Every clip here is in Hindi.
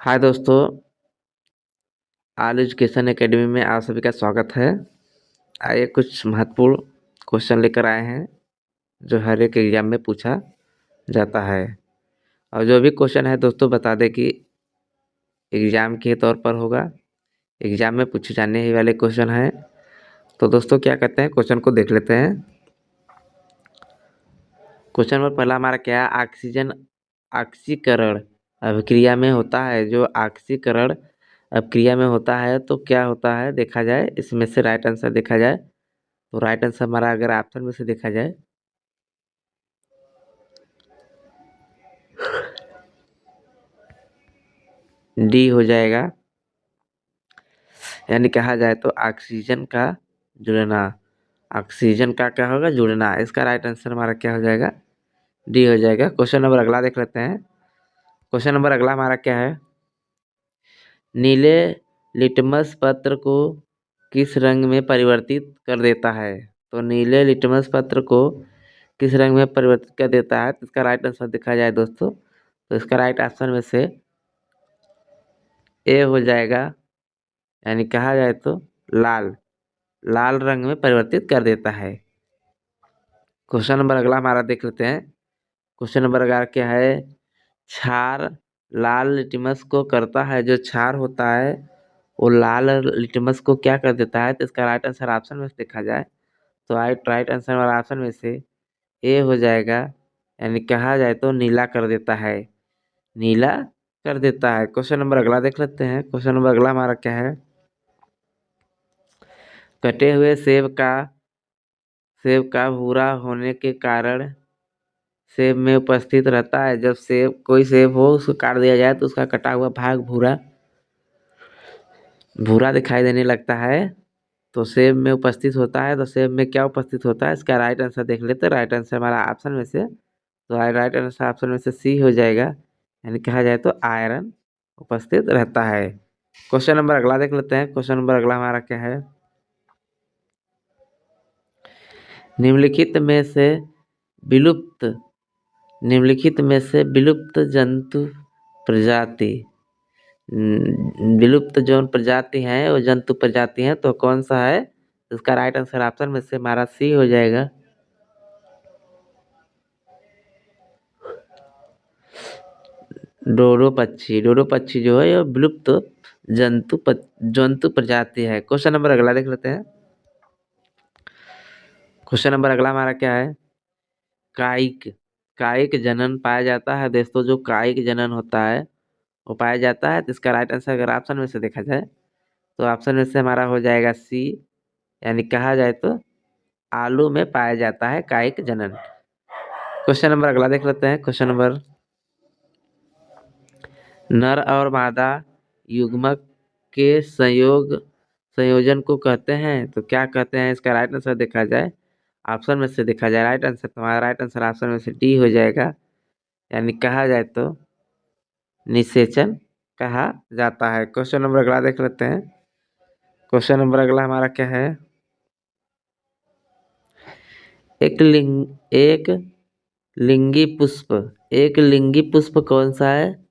हाय दोस्तों, आल एजुकेशन एकेडमी में आप सभी का स्वागत है। आइए कुछ महत्वपूर्ण क्वेश्चन लेकर आए हैं जो हर एक एग्जाम में पूछा जाता है। और जो भी क्वेश्चन है दोस्तों बता दें कि एग्जाम के तौर पर होगा, एग्जाम में पूछे जाने ही वाले क्वेश्चन हैं। तो दोस्तों क्या कहते हैं, क्वेश्चन को देख लेते हैं। क्वेश्चन नंबर पहला हमारा क्या है, ऑक्सीजन ऑक्सीकरण अभिक्रिया में होता है। जो ऑक्सीकरण अभिक्रिया में होता है तो क्या होता है देखा जाए, इसमें से राइट आंसर देखा जाए तो राइट आंसर हमारा अगर ऑप्शन में से देखा जाए डी हो जाएगा। यानी कहा जाए तो ऑक्सीजन का जुड़ना, ऑक्सीजन का क्या होगा, जुड़ना। इसका राइट आंसर हमारा क्या हो जाएगा, डी हो जाएगा। क्वेश्चन नंबर अगला देख लेते हैं। क्वेश्चन नंबर अगला हमारा क्या है, नीले लिटमस पत्र को किस रंग में परिवर्तित कर देता है। तो नीले लिटमस पत्र को किस रंग में परिवर्तित कर देता है, तो इसका राइट आंसर देखा जाए दोस्तों तो इसका राइट आंसर में से ए हो जाएगा। यानी कहा जाए तो लाल लाल रंग में परिवर्तित कर देता है। क्वेश्चन नंबर अगला हमारा देख लेते हैं। क्वेश्चन नंबर अगला क्या है, क्षार लाल लिटमस को करता है। जो क्षार होता है वो लाल लिटमस को क्या कर देता है, तो इसका राइट आंसर ऑप्शन में से देखा जाए तो राइट आंसर वाला ऑप्शन में से ए हो जाएगा। यानी कहा जाए तो नीला कर देता है, नीला कर देता है। क्वेश्चन नंबर अगला देख लेते हैं। क्वेश्चन नंबर अगला हमारा क्या है, कटे हुए सेब का भूरा होने के कारण सेब में उपस्थित रहता है। जब कोई सेब हो उसको काट दिया जाए तो उसका कटा हुआ भाग भूरा भूरा दिखाई देने लगता है, तो सेब में उपस्थित होता है। तो सेब में क्या उपस्थित होता है, इसका राइट आंसर देख लेते हैं। राइट आंसर हमारा ऑप्शन में से तो राइट आंसर ऑप्शन में से सी हो जाएगा। यानी कहा जाए तो आयरन उपस्थित रहता है। क्वेश्चन नंबर अगला देख लेते हैं। क्वेश्चन नंबर अगला हमारा क्या है, निम्नलिखित में से विलुप्त जंतु प्रजाति, विलुप्त जो प्रजाति है वो जंतु प्रजाति है तो कौन सा है, इसका राइट आंसर ऑप्शन में से हमारा सी हो जाएगा। डोडो पक्षी जो है ये विलुप्त जंतु प्रजाति है। क्वेश्चन नंबर अगला देख लेते हैं। क्वेश्चन नंबर अगला हमारा क्या है, कायिक जनन पाया जाता है। दोस्तों जो कायिक जनन होता है वो पाया जाता है, तो इसका राइट आंसर अगर ऑप्शन में से देखा जाए तो ऑप्शन में से हमारा हो जाएगा सी। यानी कहा जाए तो आलू में पाया जाता है कायिक जनन। क्वेश्चन नंबर अगला देख लेते हैं। क्वेश्चन नंबर, नर और मादा युग्मक के संयोजन को कहते हैं। तो क्या कहते हैं, इसका राइट आंसर देखा जाए ऑप्शन में से देखा जाए राइट आंसर, तुम्हारा राइट आंसर ऑप्शन में से डी हो जाएगा। यानी कहा जाए तो निषेचन कहा जाता है। क्वेश्चन नंबर अगला देख लेते हैं। क्वेश्चन नंबर अगला हमारा क्या है, एक लिंगी पुष्प कौन सा है।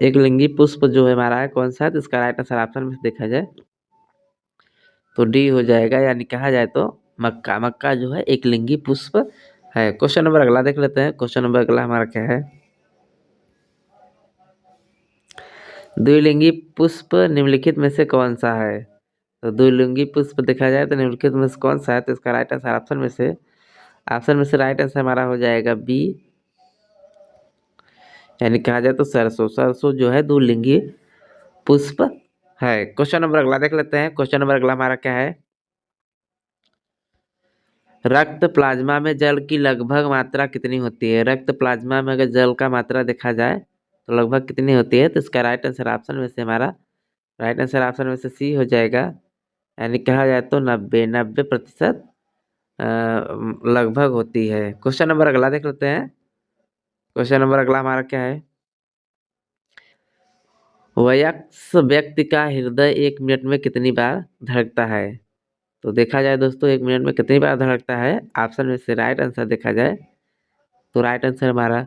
एक लिंगी पुष्प जो है हमारा है कौन सा है, तो इसका राइट आंसर ऑप्शन में देखा जाए तो डी हो जाएगा। यानी कहा जाए तो मक्का जो है एक लिंगी पुष्प है। क्वेश्चन नंबर अगला देख लेते हैं। क्वेश्चन नंबर अगला हमारा क्या है, द्विलिंगी पुष्प निम्नलिखित में से कौन सा है। तो द्विलिंगी पुष्प देखा जाए तो निम्नलिखित में से कौन सा है, तो इसका राइट आंसर ऑप्शन में से राइट आंसर हमारा हो जाएगा बी। यानी कहा जाए तो सरसों जो है द्विलिंगी पुष्प है। क्वेश्चन नंबर अगला देख लेते हैं। क्वेश्चन नंबर अगला हमारा क्या है, रक्त प्लाज्मा में जल की लगभग मात्रा कितनी होती है। रक्त प्लाज्मा में अगर जल का मात्रा देखा जाए तो लगभग कितनी होती है, तो इसका राइट आंसर ऑप्शन में से हमारा राइट आंसर ऑप्शन में से सी हो जाएगा। यानी कहा जाए तो 90% लगभग होती है। क्वेश्चन नंबर अगला देख लेते हैं। क्वेश्चन नंबर अगला हमारा क्या है, वयस्क व्यक्ति का हृदय 1 मिनट में कितनी बार धड़कता है। तो देखा जाए दोस्तों 1 मिनट में कितनी बार धड़कता है, ऑप्शन में से राइट आंसर देखा जाए तो राइट आंसर हमारा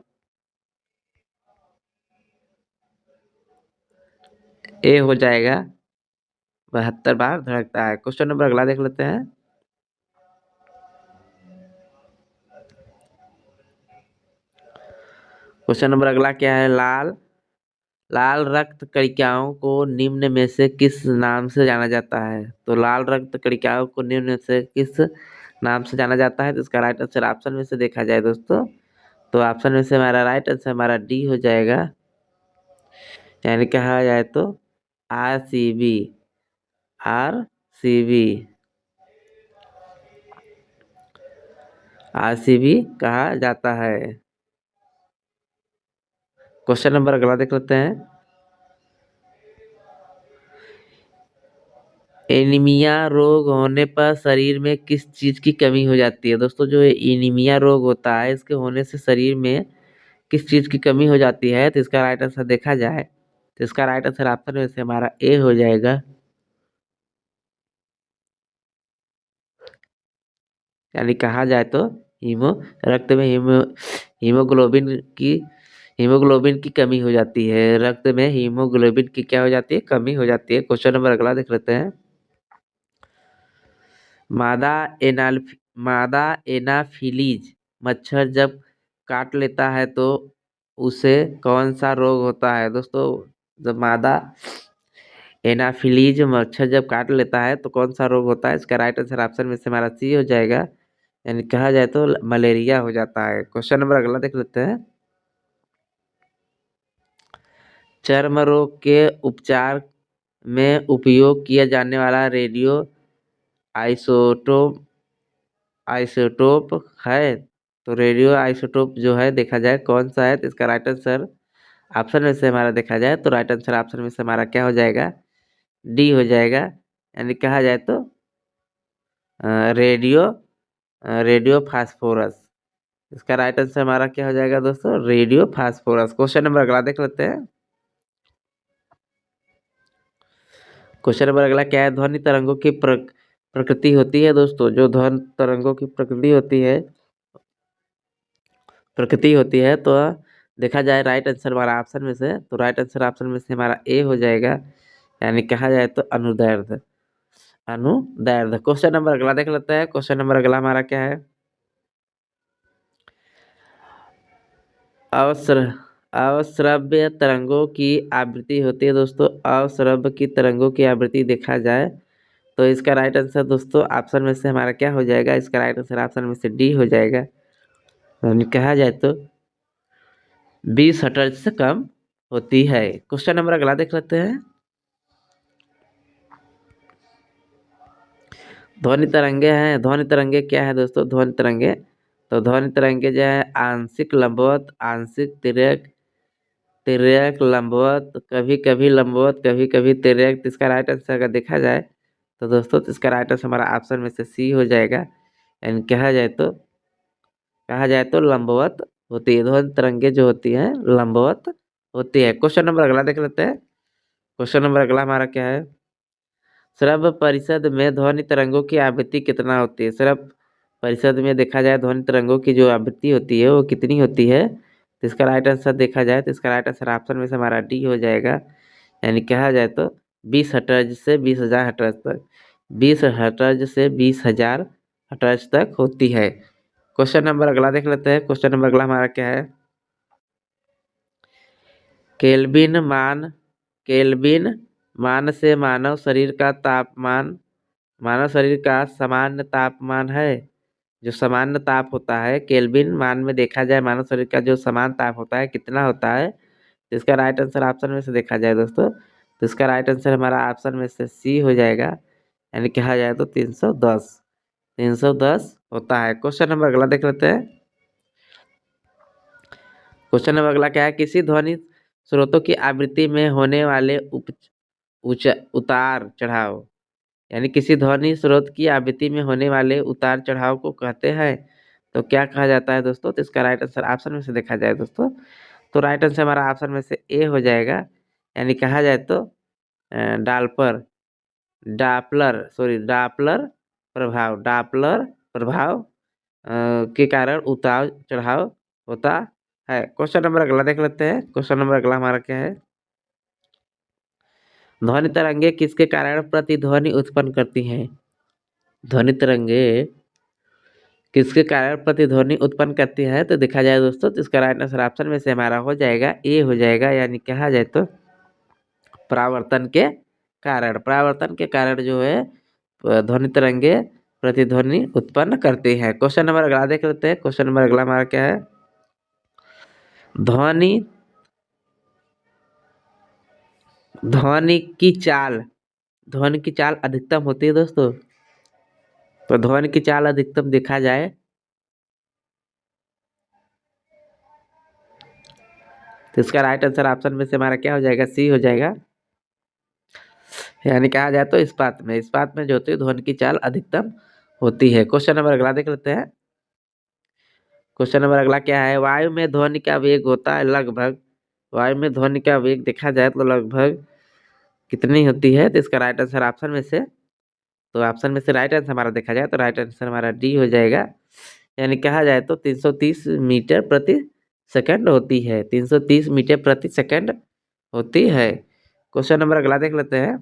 ए हो जाएगा। 72 बार धड़कता है। क्वेश्चन नंबर अगला देख लेते हैं। क्वेश्चन नंबर अगला क्या है? लाल लाल रक्त कणिकाओं को निम्न में से किस नाम से जाना जाता है? तो लाल रक्त कणिकाओं को निम्न में से किस नाम से जाना जाता है? तो इसका राइट आंसर ऑप्शन में से देखा जाए दोस्तों, तो ऑप्शन में से हमारा राइट आंसर हमारा डी हो जाएगा। यानी कहा जाए तो RCB, RCB, RCB कहा जाता है। क्वेश्चन नंबर अगला देख लेते हैं। एनीमिया रोग होने पर शरीर में किस चीज की कमी हो जाती है? दोस्तों जो एनीमिया रोग होता है, इसके होने से शरीर में किस चीज की कमी हो जाती है? तो इसका राइट आंसर देखा जाए तो इसका राइट आंसर ऑप्शन में से हमारा ए हो जाएगा। यानी कहा जाए तो हीमो रक्त में हीमोग्लोबिन की हीमोग्लोबिन की कमी हो जाती है। रक्त में हीमोग्लोबिन की क्या हो जाती है? कमी हो जाती है। क्वेश्चन नंबर अगला देख लेते हैं। मादा एनाल मादा एनाफिलीज मच्छर जब काट लेता है तो उसे कौन सा रोग होता है? दोस्तों जब मादा एनाफिलीज मच्छर जब काट लेता है तो कौन सा रोग होता है? इसका राइट आंसर ऑप्शन में से हमारा सी हो जाएगा। यानी कहा जाए तो मलेरिया हो जाता है। क्वेश्चन नंबर अगला देख लेते हैं। चर्म रोग के उपचार में उपयोग किया जाने वाला रेडियो आइसोटोप आइसोटोप है। तो रेडियो आइसोटोप जो है देखा जाए कौन सा है? तो इसका राइट आंसर ऑप्शन में से हमारा देखा जाए तो राइट आंसर ऑप्शन में से हमारा क्या हो जाएगा? डी हो जाएगा। यानी कहा जाए तो रेडियो रेडियो फास्फोरस। इसका राइट आंसर हमारा क्या हो जाएगा दोस्तों? Radio phosphorus. क्वेश्चन नंबर अगला देख लेते हैं। क्वेश्चन नंबर अगला क्या है? ध्वनि तरंगों की प्रकृति होती है दोस्तों। जो ध्वनि तरंगों की प्रकृति होती है तो देखा जाए राइट आंसर हमारा ऑप्शन में से, तो राइट आंसर ऑप्शन में से हमारा ए हो जाएगा। यानी कहा जाए तो अनुदैर्ध्य अनुदैर्ध्य। क्वेश्चन नंबर अगला देख लेते हैं। क्वेश्चन नंबर अगला हमारा क्या है? अवसर अवश्रव्य तरंगों की आवृत्ति होती है दोस्तों। अवश्रव्य की तरंगों की आवृत्ति देखा जाए तो इसका राइट आंसर दोस्तों ऑप्शन में से हमारा क्या हो जाएगा? इसका राइट आंसर ऑप्शन में से डी हो जाएगा। यानी कहा जाए तो 20 हर्ट्ज से कम होती है। क्वेश्चन नंबर अगला देख लेते हैं। ध्वनि तरंगे हैं। ध्वनि तरंगे क्या है दोस्तों? ध्वनि तरंगे तो ध्वनि तरंगे जो है आंशिक लंबवत, आंशिक तिर्यक, तिर्यक लंबवत, कभी कभी लंबवत, कभी कभी तिर्यक। तो इसका राइट आंसर अगर देखा जाए तो दोस्तों तो इसका राइट आंसर हमारा ऑप्शन में से सी हो जाएगा। यानी कहा जाए तो लंबवत होती है। ध्वनि तरंगे जो होती है लंबवत होती है। क्वेश्चन नंबर अगला देख लेते हैं। क्वेश्चन नंबर अगला हमारा क्या है? श्रव्य परिषद में ध्वनि तरंगों की आवृत्ति कितना होती है? श्रव्य परिषद में देखा जाए ध्वनि तरंगों की जो आवृत्ति होती है वो कितनी होती है? तो इसका राइट आंसर देखा जाए तो इसका राइट आंसर ऑप्शन में से हमारा डी हो जाएगा। यानी कहा जाए तो 20 हर्ट्ज से 20,000 हर्ट्ज तक, 20 हर्ट्ज से 20,000 हर्ट्ज तक होती है। क्वेश्चन नंबर अगला देख लेते हैं। क्वेश्चन नंबर अगला हमारा क्या है? केल्विन मान केल्विन मान से मानव शरीर का सामान्य तापमान है। जो सामान्य ताप होता है केल्विन मान में देखा जाए मानव शरीर का जो सामान्य ताप होता है कितना होता है? तो इसका राइट आंसर ऑप्शन में से देखा जाए दोस्तों तो इसका राइट आंसर हमारा ऑप्शन में से सी हो जाएगा। यानी कहा जाए तो 310 होता है। क्वेश्चन नंबर अगला देख लेते हैं। क्वेश्चन नंबर अगला क्या है? किसी ध्वनि स्रोतों की आवृत्ति में होने वाले उतार चढ़ाव, यानी किसी ध्वनि स्रोत की आवृत्ति में होने वाले उतार चढ़ाव को कहते हैं। तो क्या कहा जाता है दोस्तों? तो इसका राइट आंसर ऑप्शन में से देखा जाए दोस्तों तो राइट आंसर हमारा ऑप्शन में से ए हो जाएगा। यानी कहा जाए तो डाल्पर डापलर सॉरी डापलर प्रभाव के कारण उतार चढ़ाव होता है। क्वेश्चन नंबर अगला देख लेते हैं। क्वेश्चन नंबर अगला हमारा क्या है? ध्वनि तरंगे किसके कारण प्रतिध्वनि उत्पन्न करती हैं? ध्वनि तरंगे किसके कारण प्रतिध्वनि उत्पन्न करती है? तो देखा जाए दोस्तों, तो इसका राइट आंसर ऑप्शन में से हमारा हो जाएगा ए हो जाएगा, यानी कहा जाए तो परावर्तन के कारण। परावर्तन के कारण जो है ध्वनि तरंगे प्रतिध्वनि उत्पन्न करती है। क्वेश्चन नंबर अगला देख लेते हैं। क्वेश्चन नंबर अगला हमारा क्या है? ध्वनि ध्वनि की चाल ध्वनि की चाल अधिकतम होती है दोस्तों। तो ध्वनि की चाल अधिकतम देखा जाए तो इसका राइट आंसर ऑप्शन में से हमारा क्या हो जाएगा? सी हो जाएगा, यानी कहा जाए तो इस्पात में जो होती है ध्वनि की चाल अधिकतम होती है। क्वेश्चन नंबर अगला देख लेते हैं। क्वेश्चन नंबर अगला क्या है? वायु में ध्वनि का वेग होता है लगभग, वायु में ध्वनि का वेग देखा जाए तो लगभग कितनी होती है? तो इसका राइट आंसर ऑप्शन में से, तो ऑप्शन में से राइट आंसर हमारा देखा जाए तो राइट आंसर हमारा डी हो जाएगा, यानी कहा जाए तो 330 मीटर प्रति सेकंड होती है। 330 मीटर प्रति सेकंड होती है। क्वेश्चन नंबर अगला देख लेते हैं।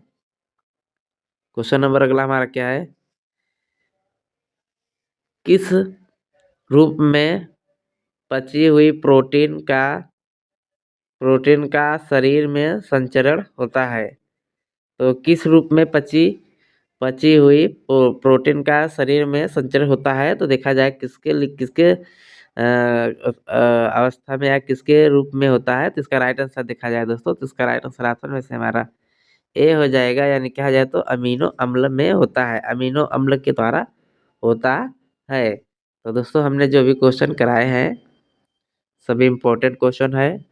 क्वेश्चन नंबर अगला हमारा क्या है? किस रूप में पची हुई प्रोटीन का शरीर में संचरण होता है? तो किस रूप में पची हुई प्रोटीन का शरीर में संचरण होता है? तो देखा जाए किसके अवस्था में या किसके रूप में होता है? तो इसका राइट आंसर देखा जाए दोस्तों, तो इसका राइट आंसर ऑप्शन में से हमारा ए हो जाएगा, यानी कहा जाए तो अमीनो अम्ल में होता है, अमीनो अम्ल के द्वारा होता है। तो दोस्तों हमने जो भी क्वेश्चन कराए हैं सभी इम्पोर्टेंट क्वेश्चन है,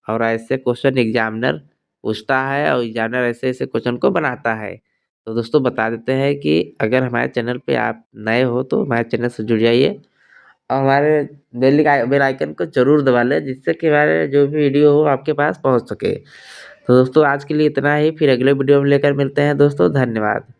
और ऐसे क्वेश्चन एग्जामिनर पूछता है और एग्जामिनर ऐसे ऐसे क्वेश्चन को बनाता है। तो दोस्तों बता देते हैं कि अगर हमारे चैनल पे आप नए हो तो हमारे चैनल से जुड़ जाइए और हमारे बेल आइकन को जरूर दबा लें, जिससे कि हमारे जो भी वीडियो हो आपके पास पहुंच सके। तो दोस्तों आज के लिए इतना ही, फिर अगले वीडियो में लेकर मिलते हैं दोस्तों। धन्यवाद।